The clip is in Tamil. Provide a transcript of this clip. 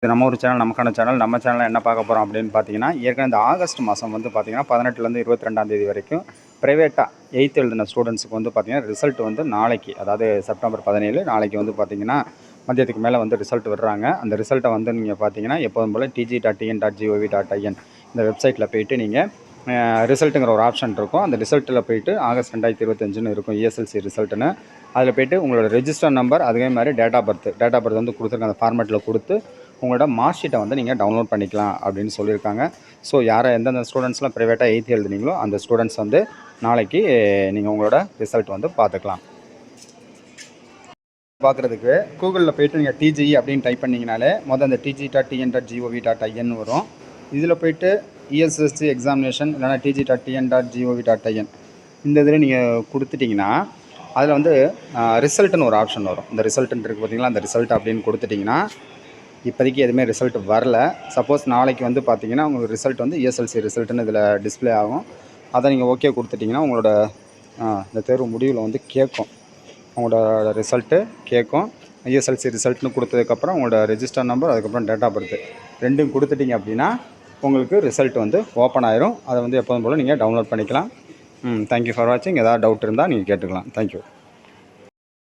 இது நம்ம ஒரு சேனல், நமக்கான சேனல். நம்ம சேனலில் என்ன பார்க்க போகிறோம் அப்படின்னு பார்த்தீங்கன்னா, ஏற்கனவே இந்த ஆகஸ்ட் மாதம் வந்து பார்த்தீங்கன்னா 18லேருந்து 22ஆம் தேதி வரைக்கும் ப்ரைவேட்டாக 8th எழுதின ஸ்டூடெண்ட்ஸுக்கு வந்து பார்த்தீங்கன்னா ரிசல்ட் வந்து நாளைக்கு, அதாவது செப்டம்பர் 17 நாளைக்கு வந்து பார்த்தீங்கன்னா மதியத்துக்கு மேலே வந்து ரிசல்ட் விடுறாங்க. அந்த ரிசல்ட்டை வந்து நீங்கள் பார்த்தீங்கன்னா எப்போதும் போல் tg.tn.gov.in இந்த வெப்சைட்டில் போய்ட்டு நீங்கள் ரிசல்ட்டுங்கிற ஒரு ஆப்ஷன் இருக்கும். அந்த ரிசல்ட்டில் போய்ட்டு ஆகஸ்ட் 2025ன்னு இருக்கும், ESLC ரிசல்ட்டுன்னு. அதில் போய்ட்டு உங்களோட ரெஜிஸ்டர் நம்பர், அதே மாதிரி டேட் ஆஃப் பர்த் வந்து கொடுத்துருக்க அந்த ஃபார்மேட்டில் கொடுத்து உங்களோட மார்க் ஷீட்டை வந்து நீங்கள் டவுன்லோட் பண்ணிக்கலாம் அப்படின்னு சொல்லியிருக்காங்க. ஸோ எந்தெந்த ஸ்டூடெண்ட்ஸ்லாம் ப்ரைவேட்டாக 8th எழுதுனீங்களோ அந்த ஸ்டூடெண்ட்ஸ் வந்து நாளைக்கு நீங்கள் உங்களோட ரிசல்ட் வந்து பார்த்துக்கலாம். பார்க்குறதுக்கு கூகுளில் போய்ட்டு நீங்கள் டிஜி அப்படின்னு டைப் பண்ணிங்கனாலே அந்த tg.tn.gov.in வரும். இதில் போய்ட்டு ESLC எக்ஸாமினேஷன் இல்லைனா tg.tn.gov.in இந்த இதில் நீங்கள் கொடுத்துட்டிங்கன்னா அதில் வந்து ரிசல்ட்டுன்னு ஒரு ஆப்ஷன் வரும். இந்த ரிசல்ட்டுன்னு இருக்குது பார்த்தீங்களா, அந்த ரிசல்ட் அப்படின்னு கொடுத்துட்டிங்கன்னா இப்போதைக்கு எதுவுமே ரிசல்ட் வரல. சப்போஸ் நாளைக்கு வந்து பார்த்தீங்கன்னா உங்களுக்கு ரிசல்ட் வந்து ESLC ரிசல்ட்டுன்னு இதில் டிஸ்பிளே ஆகும். அதை நீங்கள் ஓகே கொடுத்துட்டிங்கன்னா உங்களோட இந்த தேர்வு முடிவில் வந்து கேட்கும், உங்களோட ரிசல்ட்டு கேட்கும். ESLC ரிசல்ட்னு கொடுத்ததுக்கப்புறம் உங்களோட ரெஜிஸ்டர் நம்பர், அதுக்கப்புறம் டேட் ஆஃப் பர்த் ரெண்டும் கொடுத்துட்டிங்க அப்படின்னா உங்களுக்கு ரிசல்ட் வந்து ஓப்பன் ஆயிரும். அதை வந்து எப்போதும் போல் நீங்கள் டவுன்லோட் பண்ணிக்கலாம். தேங்க்யூ ஃபார் வாட்சிங். ஏதாவது டவுட் இருந்தால் நீங்கள் கேட்டுக்கலாம். தேங்க்யூ.